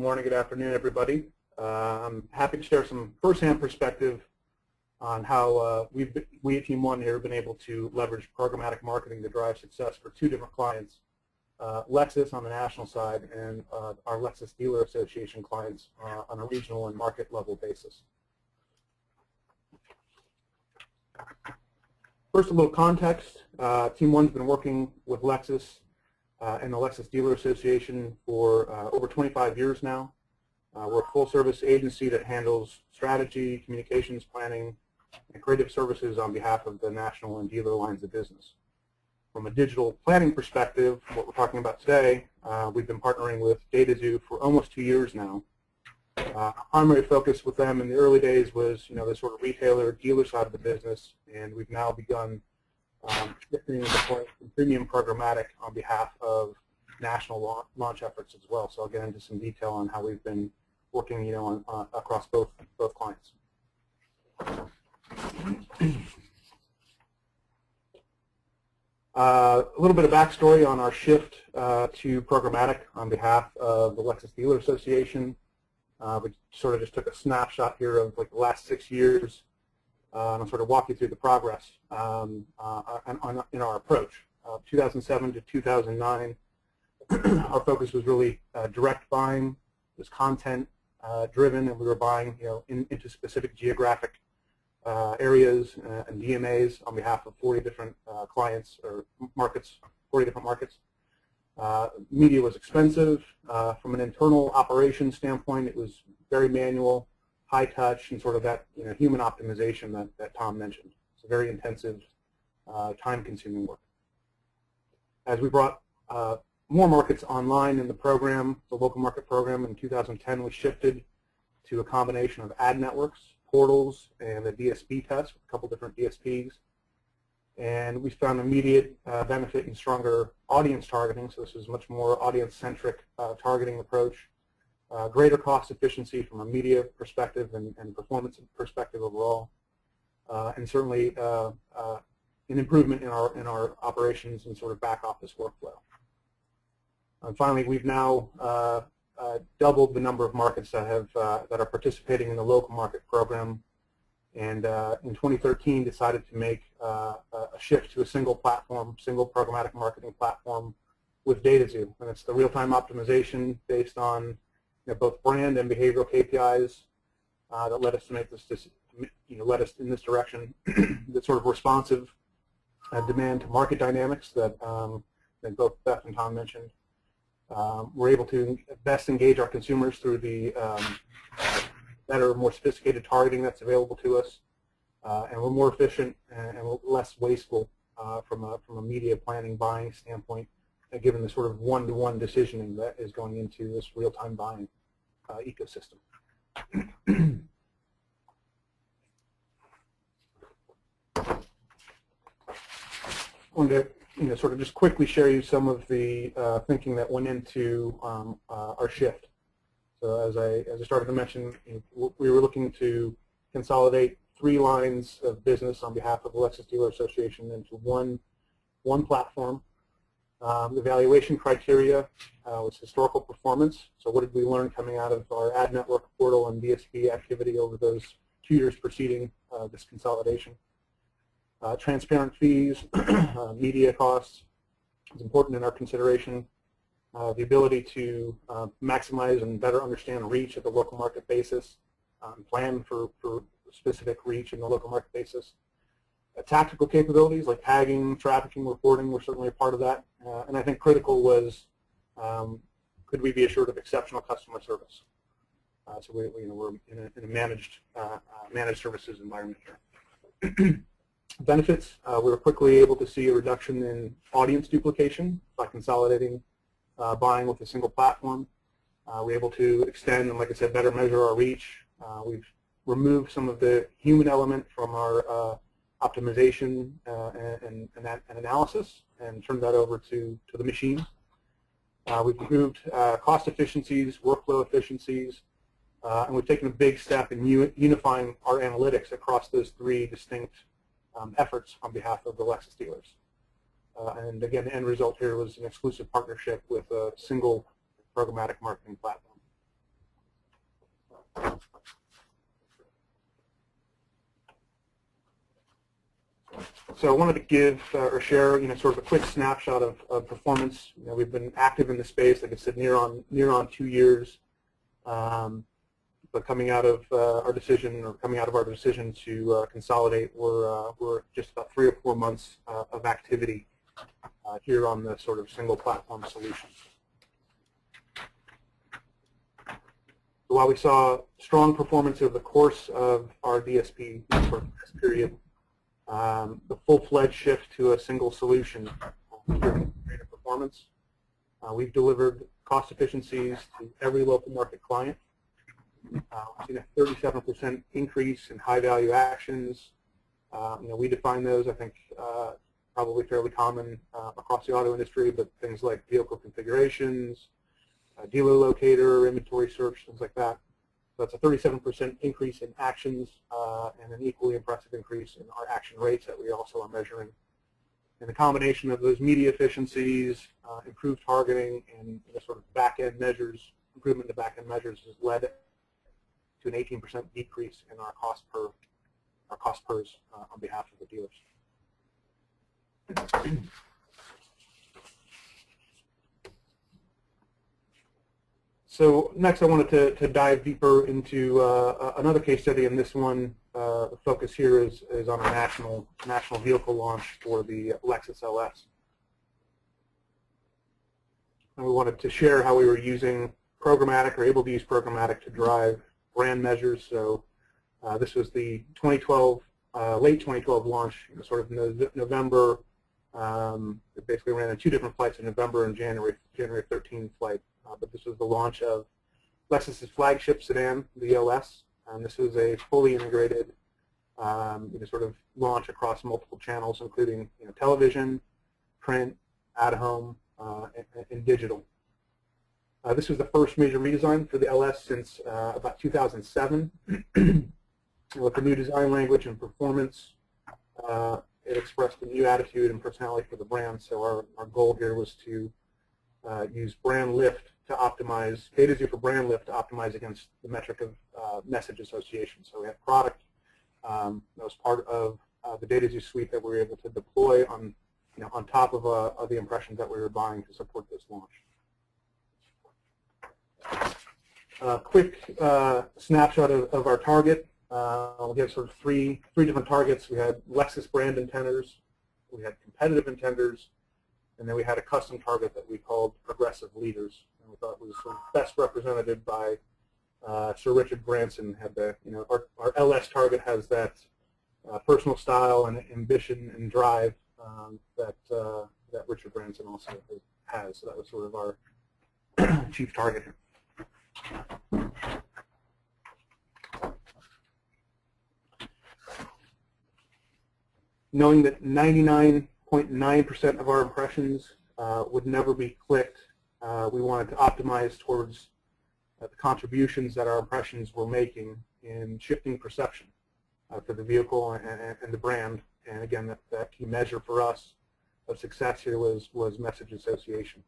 morning, good afternoon, everybody. I'm happy to share some firsthand perspective on how we at Team One here have been able to leverage programmatic marketing to drive success for two different clients, Lexus on the national side and our Lexus Dealer Association clients on a regional and market level basis. First, a little context. Team One's been working with Lexus and the Lexus Dealer Association for over 25 years now. We're a full-service agency that handles strategy, communications planning, and creative services on behalf of the national and dealer lines of business. From a digital planning perspective, what we're talking about today, we've been partnering with DataXU for almost 2 years now. Our primary focus with them in the early days was, the sort of retailer, dealer side of the business, and we've now begun shifting into premium programmatic on behalf of national launch efforts as well. So I'll get into some detail on how we've been working, across both clients. A little bit of backstory on our shift to programmatic on behalf of the Lexus Dealer Association. We sort of just took a snapshot here of like the last 6 years. And I'll sort of walk you through the progress in our approach. 2007 to 2009, our focus was really direct buying. It was content driven, and we were buying, into specific geographic areas and DMAs on behalf of 40 different clients or markets, 40 different markets. Media was expensive. From an internal operations standpoint, it was very manual, high touch, and sort of that human optimization that Tom mentioned. It's a very intensive, time-consuming work. As we brought more markets online in the program, the local market program in 2010, we shifted to a combination of ad networks, portals, and a DSP test with a couple different DSPs. And we found immediate benefit in stronger audience targeting. So this is much more audience-centric targeting approach. Greater cost efficiency from a media perspective and performance perspective overall, and certainly an improvement in our operations and sort of back office workflow. And finally, we've now doubled the number of markets that are participating in the local market program, and in 2013 decided to make a shift to a single platform, single programmatic marketing platform with DataXU, and it's the real-time optimization based on both brand and behavioral KPIs that led us to make this, led us in this direction. The sort of responsive demand to market dynamics that both Beth and Tom mentioned. We're able to best engage our consumers through the better, more sophisticated targeting that's available to us, and we're more efficient and less wasteful from a media planning buying standpoint, given the sort of one-to-one decisioning that is going into this real-time buying ecosystem. I wanted to sort of just quickly share you some of the thinking that went into our shift. So as I started to mention, we were looking to consolidate 3 lines of business on behalf of the Lexus Dealer Association into one platform. The evaluation criteria was historical performance. So what did we learn coming out of our ad network, portal, and DSP activity over those 2 years preceding this consolidation? Transparent fees, media costs is important in our consideration. The ability to maximize and better understand reach at the local market basis, plan for specific reach in the local market basis. Tactical capabilities like tagging, trafficking, reporting were certainly a part of that. And I think critical was, could we be assured of exceptional customer service? So we're in a managed services environment here. Benefits, we were quickly able to see a reduction in audience duplication by consolidating buying with a single platform. We're able to extend and, like I said, better measure our reach. We've removed some of the human element from our optimization and analysis and turned that over to the machine. We've improved cost efficiencies, workflow efficiencies, and we've taken a big step in unifying our analytics across those 3 distinct efforts on behalf of the Lexus dealers. And again, the end result here was an exclusive partnership with a single programmatic marketing platform. So I wanted to give or share, sort of a quick snapshot of performance. We've been active in the space, like I said, near on 2 years. But coming out of our decision to consolidate, we're just about 3 or 4 months of activity here on the sort of single platform solution. So while we saw strong performance over the course of our DSP period, the full-fledged shift to a single solution driven greater performance. We've delivered cost efficiencies to every local market client. We've seen a 37% increase in high-value actions. We define those, I think, probably fairly common across the auto industry, but things like vehicle configurations, dealer locator, inventory search, things like that. So that's a 37% increase in actions and an equally impressive increase in our action rates that we also are measuring. And the combination of those media efficiencies, improved targeting, and sort of back-end measures, improvement to back-end measures has led to an 18% decrease in our cost pers on behalf of the dealers. So next I wanted to dive deeper into another case study, and this one, the focus here is on a national vehicle launch for the Lexus LS. And we wanted to share how we were using programmatic, or able to use programmatic, to drive brand measures. So this was the 2012, late 2012 launch, sort of November. It basically ran in 2 different flights in November and January 13 flight. But this was the launch of Lexus's flagship sedan, the LS. And this was a fully integrated sort of launch across multiple channels, including television, print, at-home, and digital. This was the first major redesign for the LS since about 2007. With the new design language and performance, it expressed a new attitude and personality for the brand. So our goal here was to use brand lift to optimize, DataXU for brand lift to optimize against the metric of message association. So we had product that was part of the DataXU suite that we were able to deploy on top of the impressions that we were buying to support this launch. Quick snapshot of our target. We have sort of three different targets. We had Lexus brand intenders, we had competitive intenders, and then we had a custom target that we called progressive leaders. And we thought was sort of best represented by Sir Richard Branson. Had the our LS target has that personal style and ambition and drive that Richard Branson also has. So that was sort of our chief target here. Knowing that 99.9% of our impressions would never be clicked, we wanted to optimize towards the contributions that our impressions were making in shifting perception for the vehicle and the brand. And again, that key measure for us of success here was message association.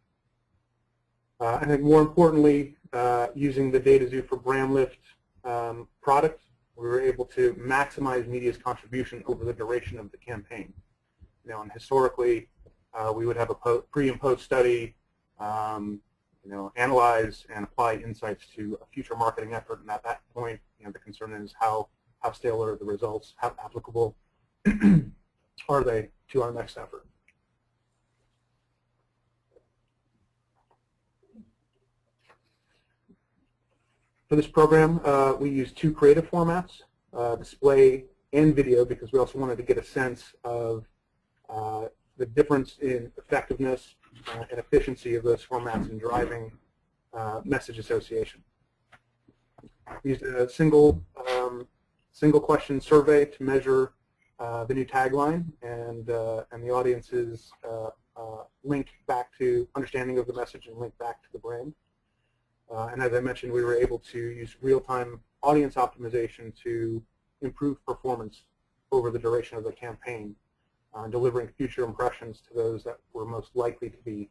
I think more importantly, using the DataXU for brand lift product, we were able to maximize media's contribution over the duration of the campaign. And historically, we would have a pre and post study, analyze and apply insights to a future marketing effort. And at that point, the concern is how stale are the results, how applicable are they to our next effort. For this program, we used 2 creative formats, display and video, because we also wanted to get a sense of the difference in effectiveness and efficiency of those formats in driving message association. We used a single question survey to measure the new tagline and the audience's link back to understanding of the message and link back to the brand. And as I mentioned, we were able to use real-time audience optimization to improve performance over the duration of the campaign, delivering future impressions to those that were most likely to be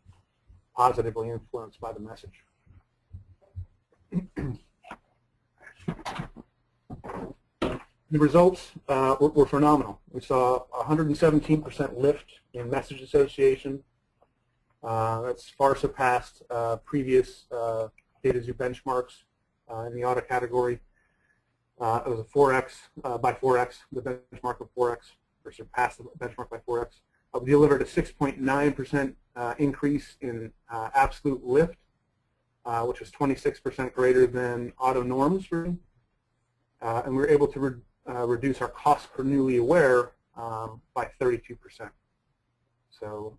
positively influenced by the message. The results were phenomenal. We saw 117% lift in message association. That's far surpassed previous DataXU benchmarks in the auto category. It was a 4x by 4x, the benchmark of 4x, or surpassed the benchmark by 4x. We delivered a 6.9% increase in absolute lift, which was 26% greater than auto norms. And we were able to reduce our cost per newly aware by 32%. So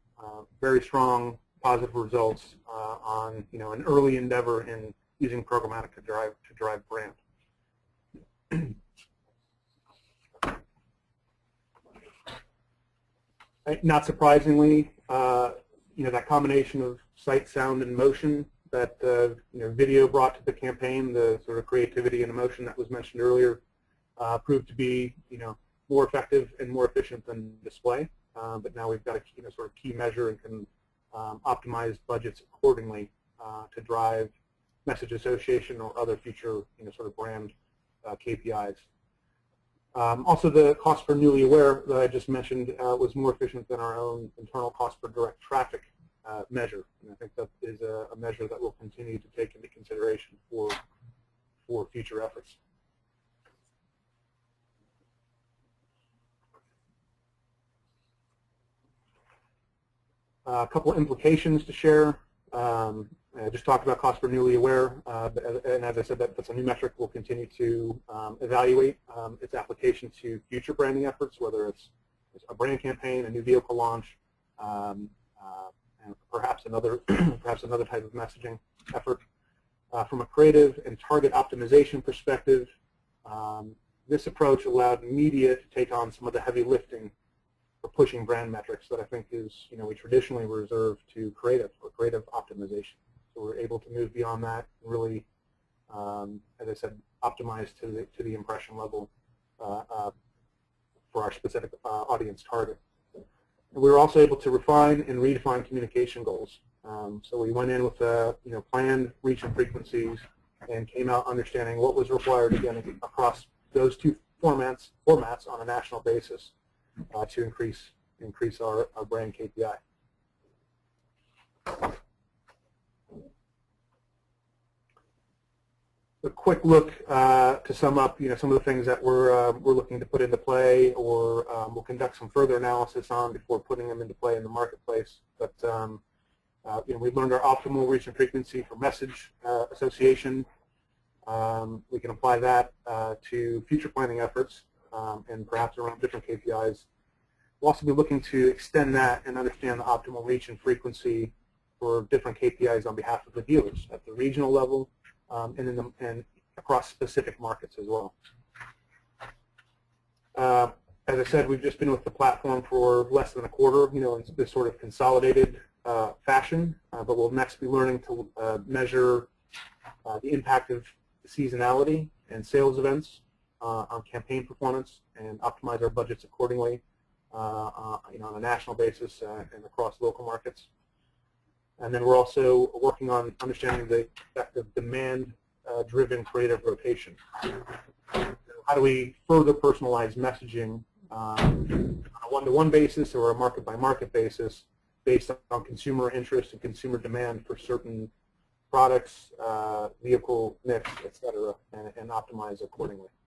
very strong positive results on an early endeavor in using programmatic to drive brand. Not surprisingly, that combination of sight, sound, and motion that video brought to the campaign, the sort of creativity and emotion that was mentioned earlier, proved to be more effective and more efficient than display. But now we've got a sort of key measure and can optimize budgets accordingly to drive message association or other future sort of brand KPIs. Also, the cost per newly aware that I just mentioned was more efficient than our own internal cost per direct traffic measure. And I think that is a measure that we'll continue to take into consideration for future efforts. A couple implications to share. I just talked about cost per newly aware, and as I said, that's a new metric we'll continue to evaluate its application to future branding efforts, whether it's a brand campaign, a new vehicle launch, and perhaps another type of messaging effort. From a creative and target optimization perspective, this approach allowed media to take on some of the heavy lifting for pushing brand metrics that I think is we traditionally reserve to creative or creative optimization. So we're able to move beyond that and really, as I said, optimize to the impression level for our specific audience target. And we were also able to refine and redefine communication goals. So we went in with planned reach and frequencies and came out understanding what was required again across those two formats on a national basis to increase our brand KPI. A quick look to sum up, some of the things that we're looking to put into play, or we'll conduct some further analysis on before putting them into play in the marketplace. But we've learned our optimal reach and frequency for message association. We can apply that to future planning efforts and perhaps around different KPIs. We'll also be looking to extend that and understand the optimal reach and frequency for different KPIs on behalf of the dealers at the regional level and across specific markets as well. As I said, we've just been with the platform for less than a quarter, in this sort of consolidated fashion, but we'll next be learning to measure the impact of seasonality and sales events on campaign performance and optimize our budgets accordingly on a national basis and across local markets. And then we're also working on understanding the effect of demand-driven creative rotation. How do we further personalize messaging on a one-to-one basis or a market-by-market basis based on consumer interest and consumer demand for certain products, vehicle mix, et cetera, and optimize accordingly.